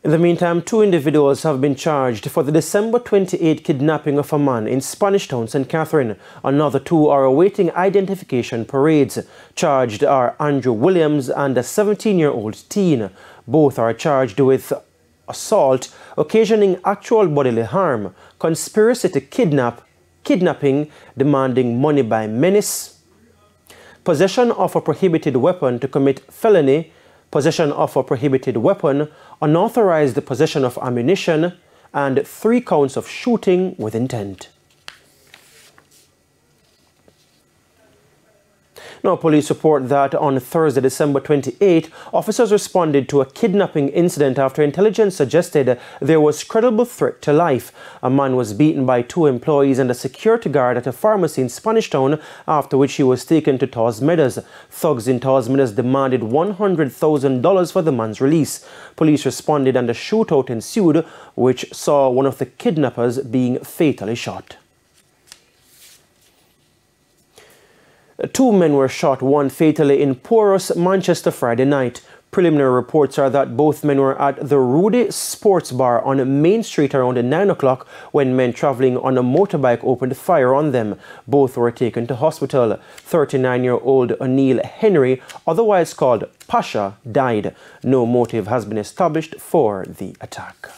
In the meantime, 2 individuals have been charged for the December 28 kidnapping of a man in Spanish Town, St. Catherine. Another 2 are awaiting identification parades. Charged are Andrew Williams and a 17-year-old teen. Both are charged with assault, occasioning actual bodily harm, conspiracy to kidnap, kidnapping, demanding money by menace, possession of a prohibited weapon to commit felony, possession of a prohibited weapon, unauthorized possession of ammunition, and 3 counts of shooting with intent. Now, police report that on Thursday, December 28, officers responded to a kidnapping incident after intelligence suggested there was credible threat to life. A man was beaten by 2 employees and a security guard at a pharmacy in Spanish Town, after which he was taken to Taws Meadows. Thugs in Taws Meadows demanded $100,000 for the man's release. Police responded and a shootout ensued, which saw one of the kidnappers being fatally shot. 2 men were shot, 1 fatally in Porus, Manchester Friday night. Preliminary reports are that both men were at the Rudy Sports Bar on Main Street around 9 o'clock when men traveling on a motorbike opened fire on them. Both were taken to hospital. 39-year-old O'Neill Henry, otherwise called Pasha, died. No motive has been established for the attack.